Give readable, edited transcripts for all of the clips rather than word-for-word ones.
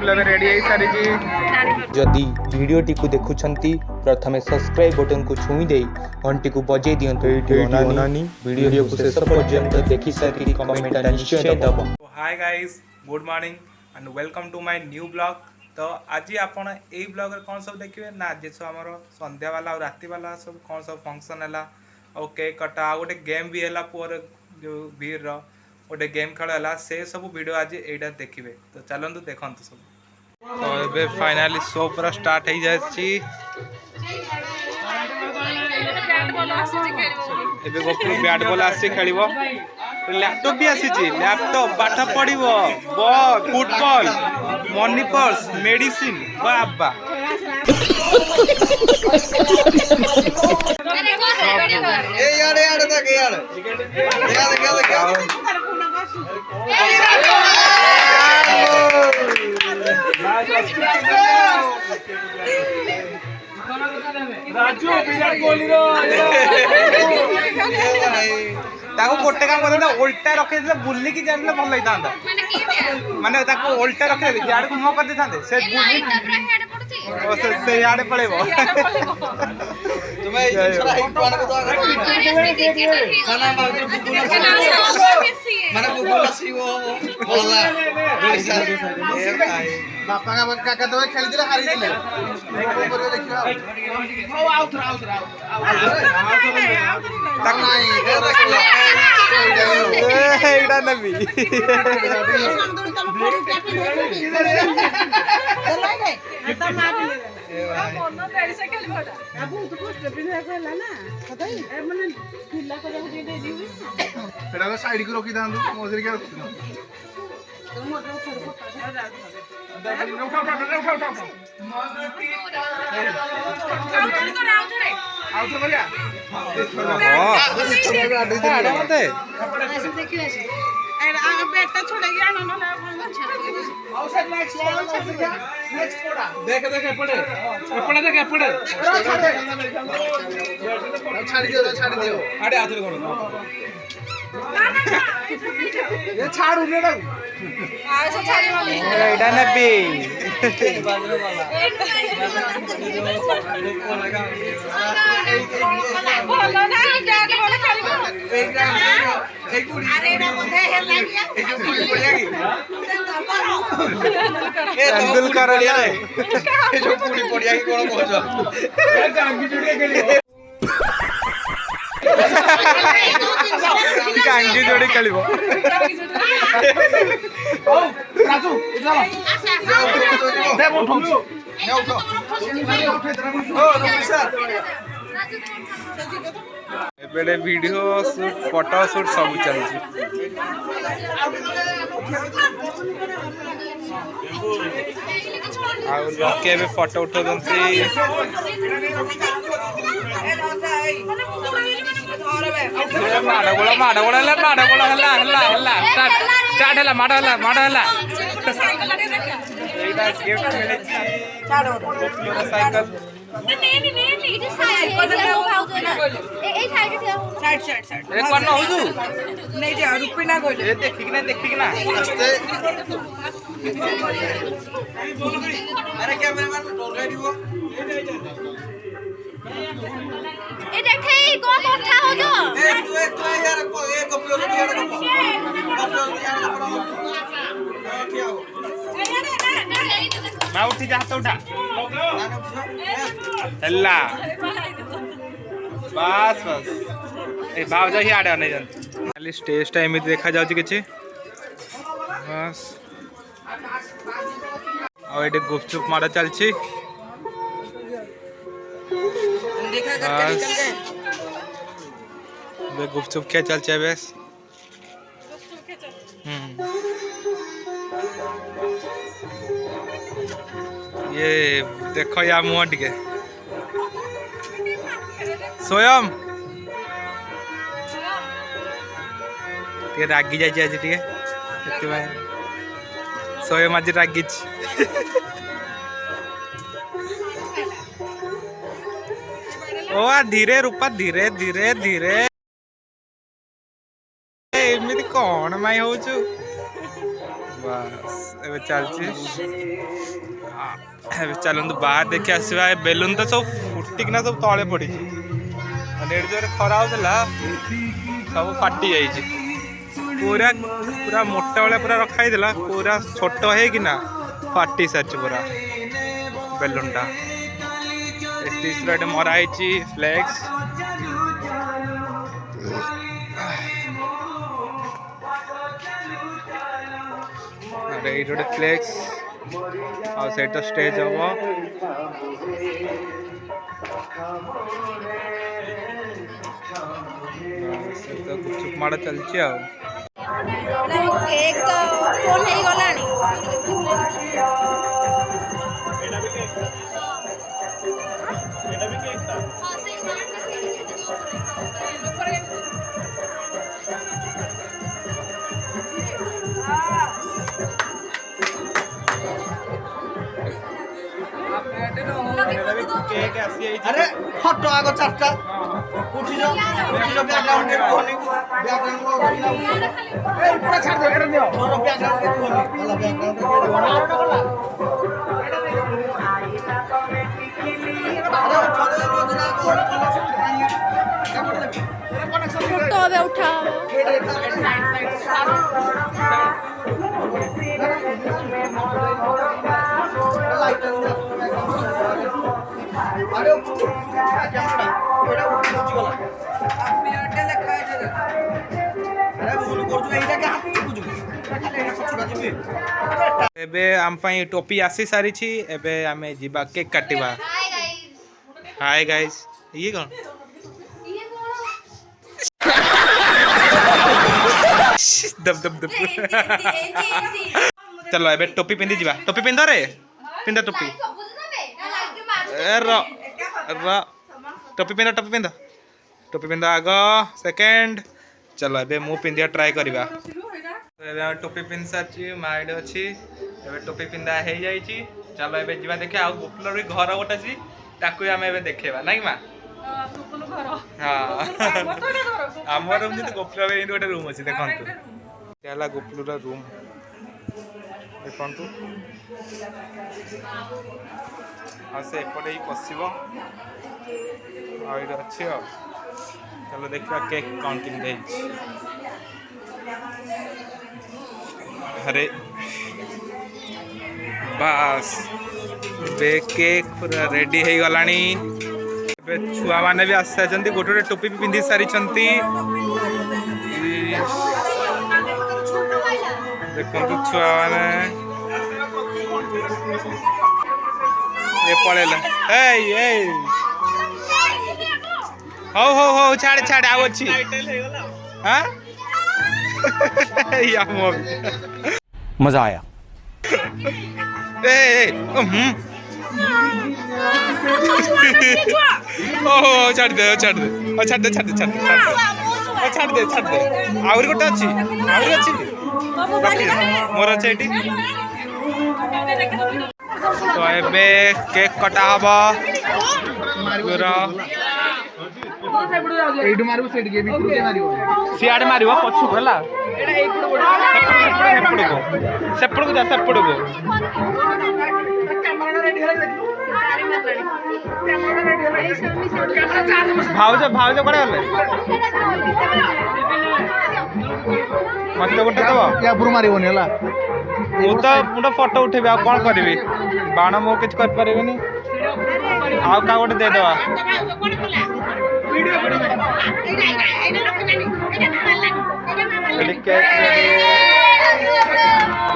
Table एबे ready हो सारी जी। जदि वीडियोटी को देखुछंती प्रथमे सब्सक्राइब बटन को छुई दे घंटी को बजे दियंतु। ओनानी वीडियो को शेष पर्यंत देखि सारी कमेंट निश्चय दब। Hi guys, good morning and welcome to my new blog. तो आज आपण एई ब्लॉग रे कोन सब देखिबे ना, जे सब हमर संध्या वाला और राति वाला सब कोन सब फंक्शन हला और केक कटा गोटे गेम भी हला पुअर जो वीर रो गोटे गेम खेल हला से सब वीडियो आज एटा देखिबे। तो चलंतु देखंतु सब। तो एबे फाइनली शो पूरा स्टार्ट हो जाछि। एबे गोपुर बैट बॉल आसी खेलिबो, लैपटॉप भी आसी छी, लैपटॉप पाठ पढिबो, ball football money purse medicine बाबा ए यार यार तक यार देखा राजू विराट कोहली रो ताको गोटे काम करता उल्टा रखे दे बुल्ली की जाने भल होता माने ताको उल्टा रखे दे याड को मो कर देथांते से बुल्ली ओ से याड पळेबो तुम्हें दूसरा एक बार को खाना माने बुबुला सी वो बोला बापा का काका तो खेल दिले हारि दिले देखियो ओ आउट तक नहीं एटा नबी साइड को रखी था मौसरी क्या बेटा छोड़ेगी देख देख एपड़े देख एपड़े छाड़ दियो आड़े हाथ ले ये छाड़ उन्हें ना एटा नबी अंदुल कर लिया ये जो पूरी पड़िया की कोन कहजो ए गांगी जोड़ी खेली गांगी जोड़ी खेलिबो ओ राजू इधर दे उठो ने उठो ओ सर एबेले वीडियो शूट फोटो शूट सब चलछि। आ लोके भी फोटो उठो दंती माड़ गोला हल्ला स्टार्ट हल्ला माड़ हल्ला एटा गिफ्ट मिले छी साइकिल ए कोन होजु नहीं जा रुपए ना कोई ए देखि ना अरे कैमरामैन डोर दिबो ए देखे को कोठा हो जो तू यार को एक कपियो क्या हो ना उठी जा हाथ उठा हल्ला बस ए भाव जा ही आडे नहीं जानते खाली स्टेज टाइम देखा जाउची किछि बस और एटे गुपचुप मारा चलछि बस गुपचुप क्या चल छे बस ये देखो या मुँह टिके स्वयं रागी जाइए आज टे स्वयं आज रागी ओ धीरे रूपा धीरे धीरे धीरे एमती कौन माई हो बस एबे चलची एबे चलନ୍ତୁ बाहर देखि आसीबा बेलून तो सब फुटिकना सब तळे पड़ी नेट जोर खरा होतला सब फाटी जाइए पूरा पूरा मोटा वाला पूरा रखाई देला पूरा छोट है कि ना फाटी सारछ पूरा बेलूनटा एटी मराई फ्लेक्स अरे ये गोटे फ्लेक्स आ सेट तो स्टेज हम गुपचुप माड़ चलची आ केक तो फोन हो गलानी केक आसी अरे फटो आगो चारटा उठी जाओ बैकग्राउंड के कोनी बैकग्राउंड को ए ऊपर छाड़ दो एटा दियो मोर बैकग्राउंड के कोनी वाला बैकग्राउंड के कोला अरे उठा दे रोजना को फोटो अबे उठा अरे कैमरा एटा उठी गला ପିରିୟଡ ଲେଖା ହେଇଛି अरे भूल करछु एटा के हाथ बुझु खाली एटा छुड़ा दिबे एबे आम पई टोपी आसी सारी छी एबे आमे जिबा केक काटिबा हाय गाइस हाय गाइस ये कौन ये दब दब दब कौन चलो एबे टोपी पिंदी जिबा टोपी पिंद रे पिंदा टोपी ए र र टोपी पिंदा आग सेकेंड चलो एबे मु पिंदिया ट्राई करबा एबे टोपी पिन साची माइड अछि एबे टोपी पिंदा हे जाई छी चलो एबे जिबा देखे आ गोपलर घर गोटा छी ताकू हम एबे देखेबा नाइ मा हां हमर रूम जे गोपलर रे गोटे रूम अछि देखंतु त्याला गोपलर रूम देखंतु आ से एपटे ही पसिब आ इधर अच्छे हो चलो देखा केक काउंटिंग दे अरे बस बे केक पूरा रेडी हो गलानी बे छुआ माने भी आसे गोटे गोटे टोपी भी पिंधि सारी देखो छुआ माने ये पड़ेला ए हो छाड़ छाड़ आओ अच्छी हां या मजा आया ए ओ छाड़ दे आउरी गोटे अच्छी मोर अच्छे एटी तो एबे केक कटा हबा पूरा एडु मारबो सेट के बिटु के मारिबो सियाड़ मारिबो पछु होला एडा सेपड़ को जा सेपड़ को कैमरा रेडी होला भाउज कोड़े गले मत गोटे दबो या पुरु मारिबोनी होला मुझे फोटो उठेबी आ कौन करी बाण मो किछ कर पारिबेनी आउ का गोटे दे देबा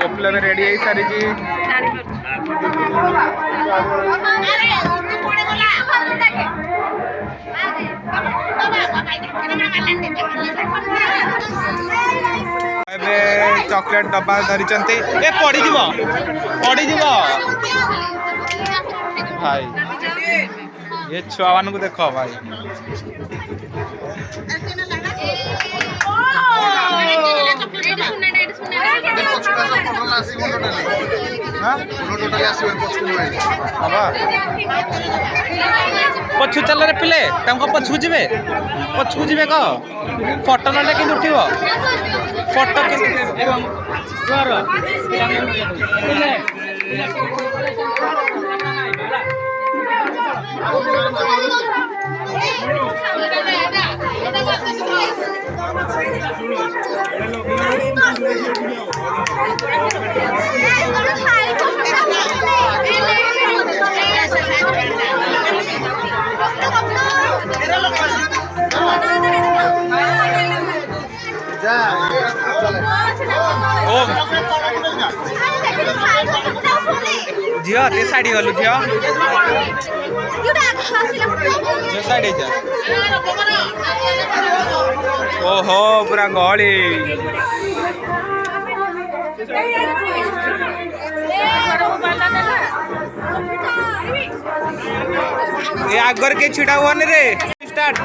गोपला में रेडी है सारी जी चॉकलेट डब्बा धरी ए पड़ी जीव भाई ये छुआ मान को देख भाई ପଛକୁ ଆସ ଟୋଟାଲ ଆସିବ ଟୋଟାଲି ଟୋଟାଲି ଆସିବ ପଛକୁ ନୁହେଁ ହବା ପଛୁ ଚାଲରେ ପିଲେ ତାଙ୍କ ପଛକୁ ଯିବେ କହ ଫଟୋ ନେଲେ କେମିତି ଉଠିବ ଫଟୋ କେମିତି ଯା ଝିଅ ତେ ଶାଢ଼ୀ ଗଲୁ ଝିଅ ଝିଅ ଶାଢ଼ୀ ଯା ଓହୋ ପୁରା ଗହଳି ଏ ଆଗରେ କେ ଛିଡ଼ା ହୁଅନି ରେ ଷ୍ଟାର୍ଟ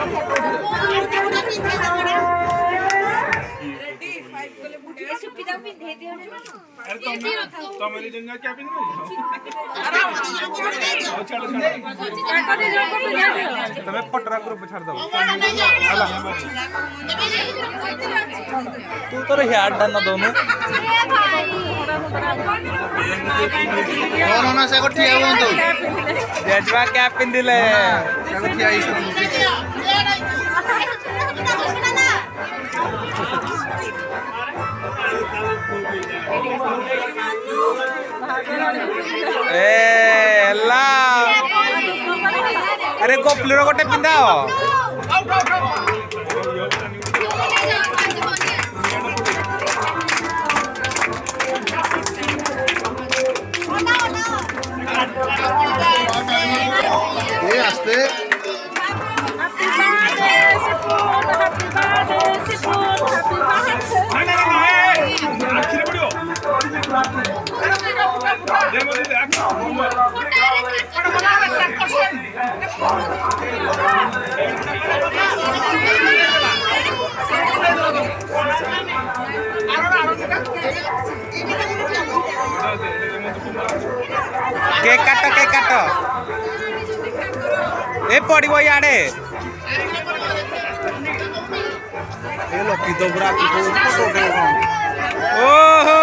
તમે ફોટરા ગ્રુપ છાડ દો તું તો હેડ ડાન દોનું କଣ ନା ସେ ଠିଆ ହୁଅନ୍ତୁ ଜେଜବା କ୍ୟାପ ପିନ୍ଧିଲେ ସେ ଠିଆ ହେଇଛନ୍ତି ଏ ହେଲା ଆରେ ଗୋପଲିର ଗୋଟେ ପିନ୍ଧାଅ ଏ ଆସ୍ତେ केक काट ए पड़ो इे ଏ ଲକି ତ ପୁରା ओहो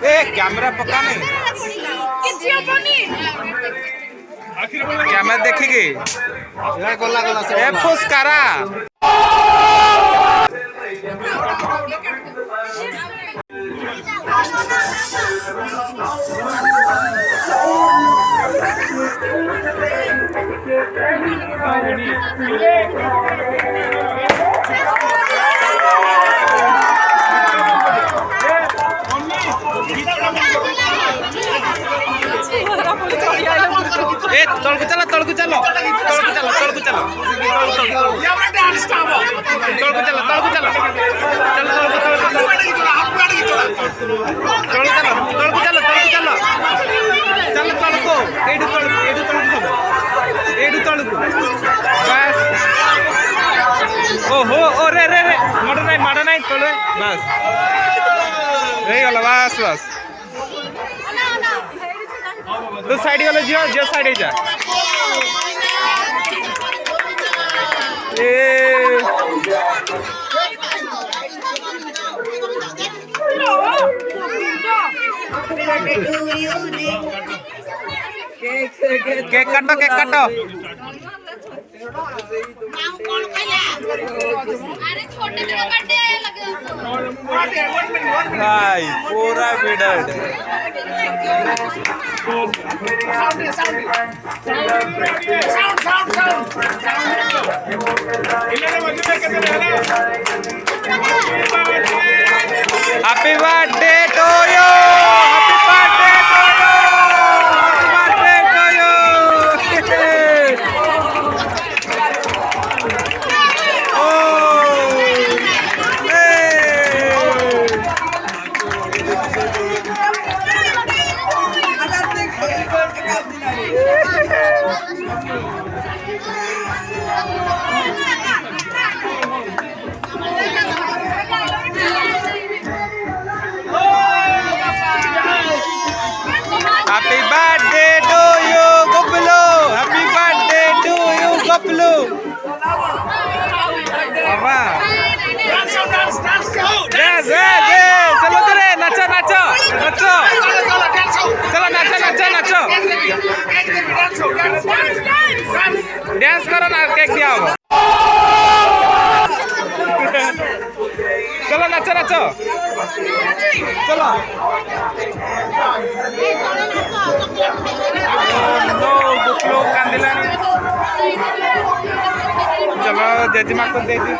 ए कैमरा पका नहीं कैमरा देखिए ଗଲା ଗଲା ए फुसकारा ए तलकु चलो तलकु चलो तलकु चलो तलकु चलो तलकु चलो तलकु चलो चलो तलकु चलो चलो तलकु एडु तलकु बस ओहो ओ रे रे रे माड़ नहीं तले बस रही गला बस बस तो साइड गले जियो साइड जा केक काटो भाई पूरा बिडर्ड happy birthday to you yes चलो करे नाचो नाचो नाचो चलो नाचो नाचो नाचो डांस करो ना केक दिया हो चलो नाचो नाचो चलो नो दुखलो कांदिलानी चलो जेजीमा को दे दी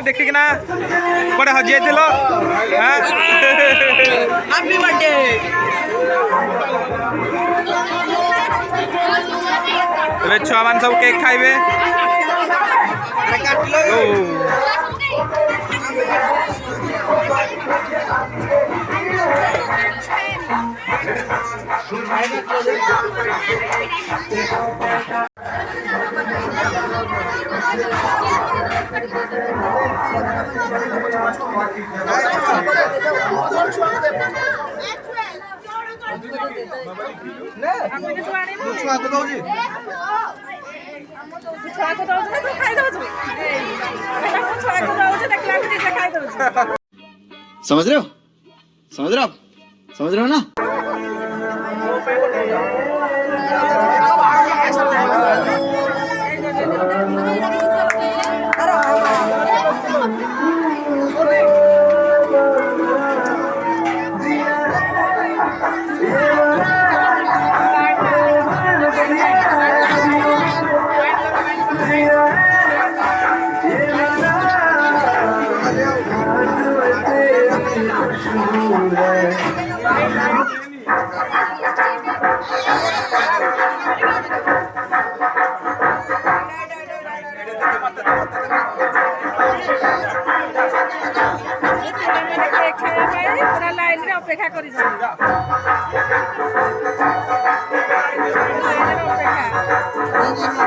देखी ना कोड़े हजे दिल हैप्पी बर्थडे ए छुआ मान सब केक खाइबे समझ रहे हो समझ रहे हो आप समझ रहे हो ना ଅପେକ୍ଷା କରିଛନ୍ତି ଅପେକ୍ଷା